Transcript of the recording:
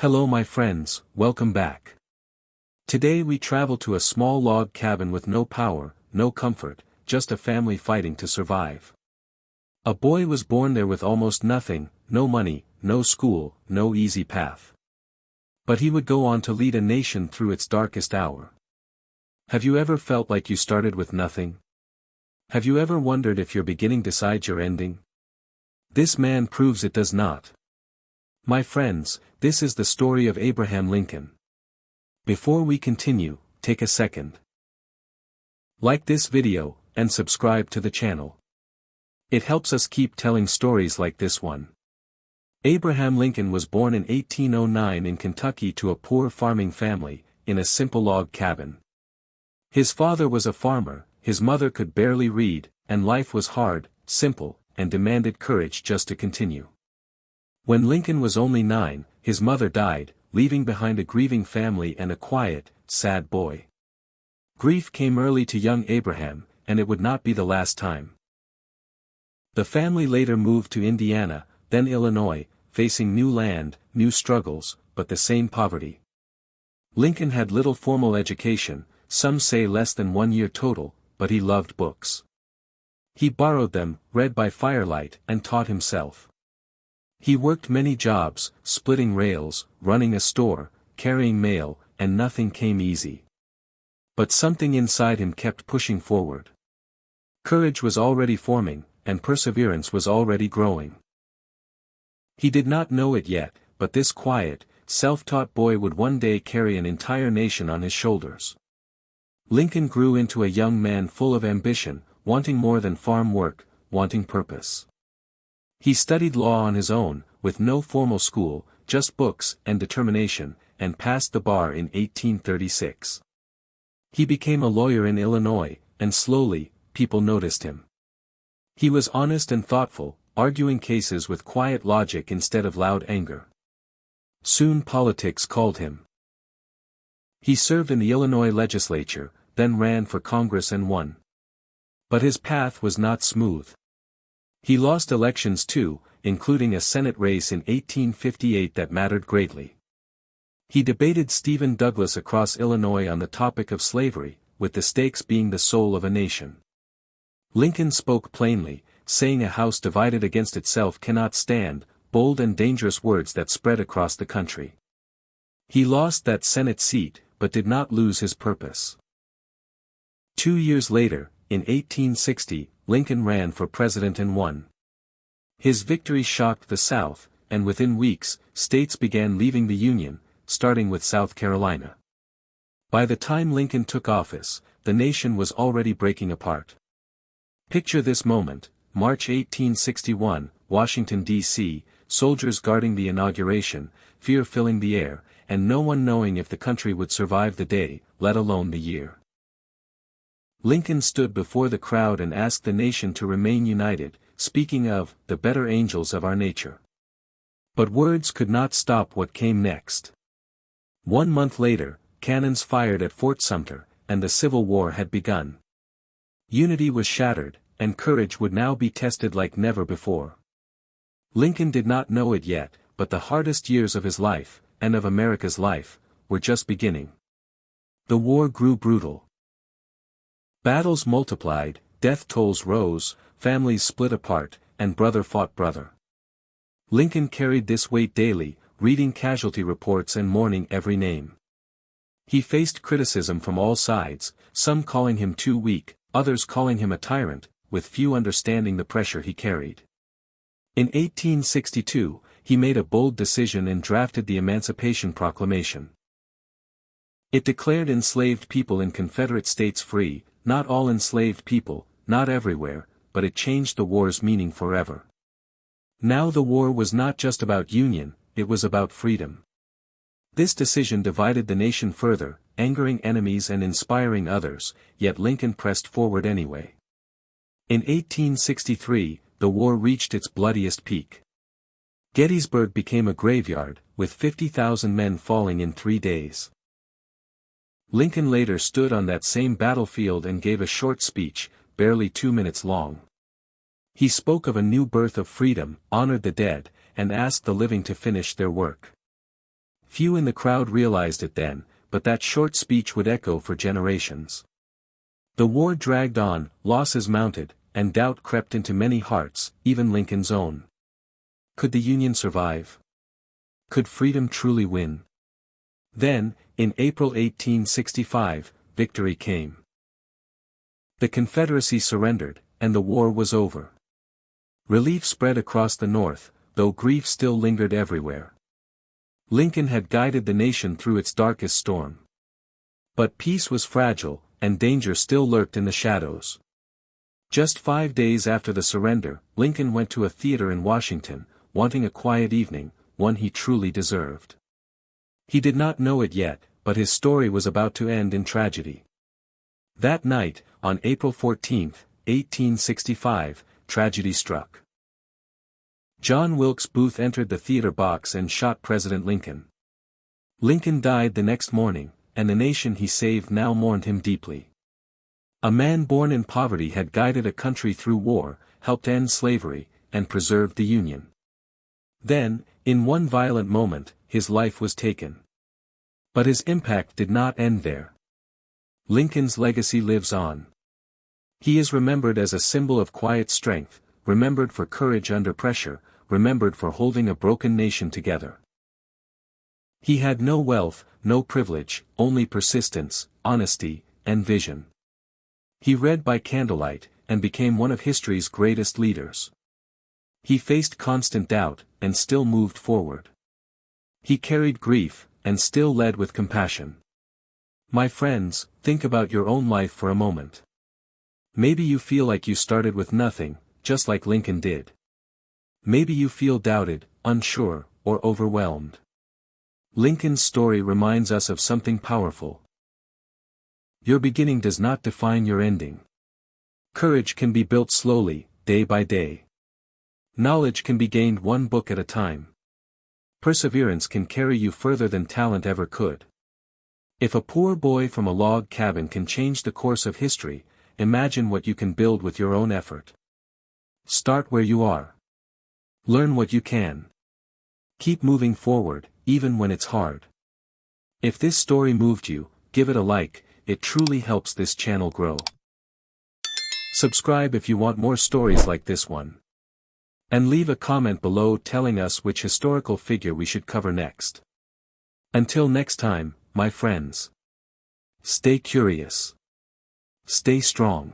Hello my friends, welcome back. Today we travel to a small log cabin with no power, no comfort, just a family fighting to survive. A boy was born there with almost nothing, no money, no school, no easy path. But he would go on to lead a nation through its darkest hour. Have you ever felt like you started with nothing? Have you ever wondered if your beginning decides your ending? This man proves it does not. My friends, this is the story of Abraham Lincoln. Before we continue, take a second. Like this video, and subscribe to the channel. It helps us keep telling stories like this one. Abraham Lincoln was born in 1809 in Kentucky to a poor farming family, in a simple log cabin. His father was a farmer, his mother could barely read, and life was hard, simple, and demanded courage just to continue. When Lincoln was only 9, his mother died, leaving behind a grieving family and a quiet, sad boy. Grief came early to young Abraham, and it would not be the last time. The family later moved to Indiana, then Illinois, facing new land, new struggles, but the same poverty. Lincoln had little formal education, some say less than 1 year total, but he loved books. He borrowed them, read by firelight, and taught himself. He worked many jobs, splitting rails, running a store, carrying mail, and nothing came easy. But something inside him kept pushing forward. Courage was already forming, and perseverance was already growing. He did not know it yet, but this quiet, self-taught boy would one day carry an entire nation on his shoulders. Lincoln grew into a young man full of ambition, wanting more than farm work, wanting purpose. He studied law on his own, with no formal school, just books and determination, and passed the bar in 1836. He became a lawyer in Illinois, and slowly, people noticed him. He was honest and thoughtful, arguing cases with quiet logic instead of loud anger. Soon politics called him. He served in the Illinois legislature, then ran for Congress and won. But his path was not smooth. He lost elections too, including a Senate race in 1858 that mattered greatly. He debated Stephen Douglas across Illinois on the topic of slavery, with the stakes being the soul of a nation. Lincoln spoke plainly, saying a house divided against itself cannot stand, bold and dangerous words that spread across the country. He lost that Senate seat, but did not lose his purpose. 2 years later, in 1860, Lincoln ran for president and won. His victory shocked the South, and within weeks, states began leaving the Union, starting with South Carolina. By the time Lincoln took office, the nation was already breaking apart. Picture this moment, March 1861, Washington, D.C., soldiers guarding the inauguration, fear filling the air, and no one knowing if the country would survive the day, let alone the year. Lincoln stood before the crowd and asked the nation to remain united, speaking of the better angels of our nature. But words could not stop what came next. 1 month later, cannons fired at Fort Sumter, and the Civil War had begun. Unity was shattered, and courage would now be tested like never before. Lincoln did not know it yet, but the hardest years of his life, and of America's life, were just beginning. The war grew brutal. Battles multiplied, death tolls rose, families split apart, and brother fought brother. Lincoln carried this weight daily, reading casualty reports and mourning every name. He faced criticism from all sides, some calling him too weak, others calling him a tyrant, with few understanding the pressure he carried. In 1862, he made a bold decision and drafted the Emancipation Proclamation. It declared enslaved people in Confederate states free, not all enslaved people, not everywhere, but it changed the war's meaning forever. Now the war was not just about union, it was about freedom. This decision divided the nation further, angering enemies and inspiring others, yet Lincoln pressed forward anyway. In 1863, the war reached its bloodiest peak. Gettysburg became a graveyard, with 50,000 men falling in 3 days. Lincoln later stood on that same battlefield and gave a short speech, barely 2 minutes long. He spoke of a new birth of freedom, honored the dead, and asked the living to finish their work. Few in the crowd realized it then, but that short speech would echo for generations. The war dragged on, losses mounted, and doubt crept into many hearts, even Lincoln's own. Could the Union survive? Could freedom truly win? Then, in April 1865, victory came. The Confederacy surrendered, and the war was over. Relief spread across the North, though grief still lingered everywhere. Lincoln had guided the nation through its darkest storm. But peace was fragile, and danger still lurked in the shadows. Just 5 days after the surrender, Lincoln went to a theater in Washington, wanting a quiet evening, one he truly deserved. He did not know it yet, but his story was about to end in tragedy. That night, on April 14, 1865, tragedy struck. John Wilkes Booth entered the theater box and shot President Lincoln. Lincoln died the next morning, and the nation he saved now mourned him deeply. A man born in poverty had guided a country through war, helped end slavery, and preserved the Union. Then, in one violent moment, his life was taken. But his impact did not end there. Lincoln's legacy lives on. He is remembered as a symbol of quiet strength, remembered for courage under pressure, remembered for holding a broken nation together. He had no wealth, no privilege, only persistence, honesty, and vision. He read by candlelight, and became one of history's greatest leaders. He faced constant doubt, and still moved forward. He carried grief, and still led with compassion. My friends, think about your own life for a moment. Maybe you feel like you started with nothing, just like Lincoln did. Maybe you feel doubted, unsure, or overwhelmed. Lincoln's story reminds us of something powerful. Your beginning does not define your ending. Courage can be built slowly, day by day. Knowledge can be gained one book at a time. Perseverance can carry you further than talent ever could. If a poor boy from a log cabin can change the course of history, imagine what you can build with your own effort. Start where you are. Learn what you can. Keep moving forward, even when it's hard. If this story moved you, give it a like, it truly helps this channel grow. Subscribe if you want more stories like this one. And leave a comment below telling us which historical figure we should cover next. Until next time, my friends. Stay curious. Stay strong.